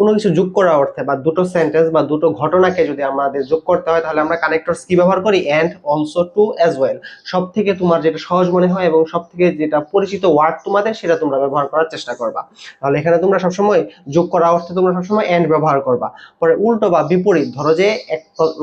কোনো কিছু যোগ করার অর্থে বা দুটো সেন্টেন্স বা দুটো ঘটনাকে যদি আমাদের যোগ করতে হয় তাহলে আমরা কানেক্টরস কি ব্যবহার করি, and, also, too, as well. সব থেকে তোমার যেটা সহজ মনে হয় এবং সব থেকে যেটা পরিচিত ওয়ার্ড তোমাদের সেটা তোমরা ব্যবহার করার চেষ্টা করবা। তাহলে এখানে তোমরা সবসময় যোগ করা অর্থে তোমরা সবসময় এন্ড ব্যবহার করবা। পরে উল্টো বা বিপরীত, ধরো যে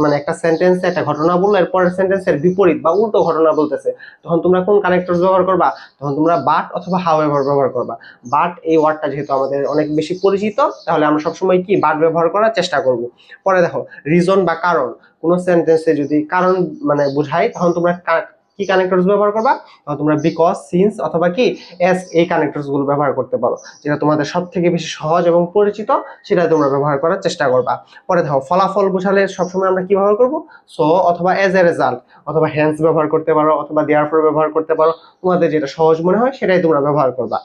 মানে একটা সেন্টেন্সে একটা ঘটনা বললো, এর পরের সেন্টেন্সের বিপরীত বা উল্টো ঘটনা বলতেছে, তখন তোমরা কোন কানেক্টরস ব্যবহার করবা, তখন তোমরা বাট অথবা হাউএভার ব্যবহার করবা। বাট এই ওয়ার্ডটা যেহেতু আমাদের অনেক বেশি পরিচিত, তাহলে আমরা সবসময় কি বাট ব্যবহার করার চেষ্টা করব। পরে দেখো রিজন বা কারণ, কোন সেন্টেন্সে যদি কারণ মানে বোঝায় তখন তোমরা কি কানেক্টরস ব্যবহার করবা, তোমরা বিকজ, সিন্স অথবা কি এস এই কানেক্টরস গুলো ব্যবহার করতে পারো। যেটা তোমাদের সব থেকে বেশি সহজ এবং পরিচিত সেটা তোমরা ব্যবহার করার চেষ্টা করবা। পরে দেখো ফলাফল বোঝালে সবসময় আমরা কি ব্যবহার করব, সো অথবা এজ এ রেজাল্ট অথবা হ্যান্স ব্যবহার করতে পারো অথবা দেয়ারফর ব্যবহার করতে পারো, তোমাদের যেটা সহজ মনে হয় সেটাই তোমরা ব্যবহার করবা।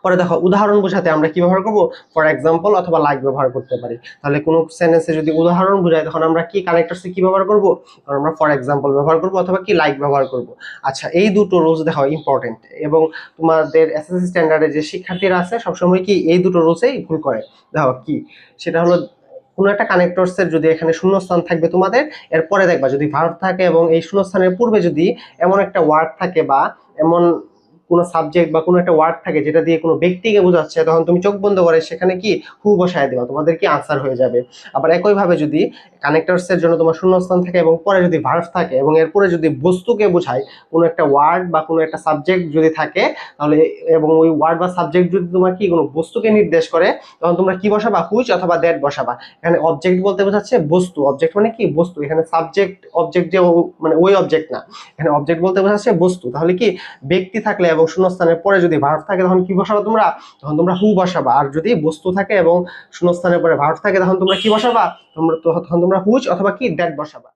পরে দেখো উদাহরণ বোঝাতে আমরা কি ব্যবহার করব, ফর এক্সাম্পল অথবা লাইক ব্যবহার করতে পারি। তাহলে কোনো সেন্টেন্সে যদি উদাহরণ বোঝায় তখন আমরা কি কানেক্টরসে কি ব্যবহার করব, তখন আমরা ফর এক্সাম্পল ব্যবহার করব অথবা কি লাইক ব্যবহার করব। আচ্ছা, এই দুটো রুলস দেখো ইম্পর্টেন্ট, এবং তোমাদের এসএসসি স্ট্যান্ডার্ডে যে শিক্ষার্থীরা আছে সবসময় কি এই দুটো রুলসেই ভুল করে। দেখো কি, সেটা হলো কোনো একটা কানেক্টরসের যদি এখানে শূন্যস্থান থাকবে তোমাদের, এরপরে দেখবা যদি ভার্ব থাকে এবং এই শূন্যস্থানের পূর্বে যদি এমন একটা ওয়ার্ড থাকে বা এমন কোনো সাবজেক্ট বা কোনো একটা ওয়ার্ড থাকে যেটা দিয়ে কোনো ব্যক্তিকে বোঝাচ্ছে, তখন তুমি চোখ বন্ধ করে সেখানে কি হু বসায় দেবা, তোমাদের কি আনসার হয়ে যাবে। আবার একইভাবে যদি কানেক্টরস এর জন্য তোমার শূন্যস্থান থাকে এবং পরে যদি ভার্ব থাকে এবং এরপরে যদি বস্তুকে বোঝায় কোনো একটা ওয়ার্ড বা কোনো একটা সাবজেক্ট যদি থাকে, তাহলে এবং ওই ওয়ার্ড বা সাবজেক্ট যদি তোমার কি কোনো বস্তুকে নির্দেশ করে, তখন তোমরা কি বসাবা, হুইচ অথবা দ্যাট বসাবা। এখানে অবজেক্ট বলতে বোঝাচ্ছে বস্তু, অবজেক্ট মানে কি বস্তু, এখানে সাবজেক্ট অবজেক্ট যে মানে ওই অবজেক্ট না, এখানে অবজেক্ট বলতে বোঝাচ্ছে বস্তু। তাহলে কি ব্যক্তি থাকলে এবং শূন্যস্থানের পরে যদি ভার্ব থাকে তখন কি বসাবা তোমরা, তখন তোমরা হু বসাবা। আর যদি বস্তু থাকে এবং শূন্যস্থানের পরে ভার্ব থাকে তখন তোমরা কি বসাবা, তখন তোমরা হুইচ অথবা কি দ্যাট বসাবা।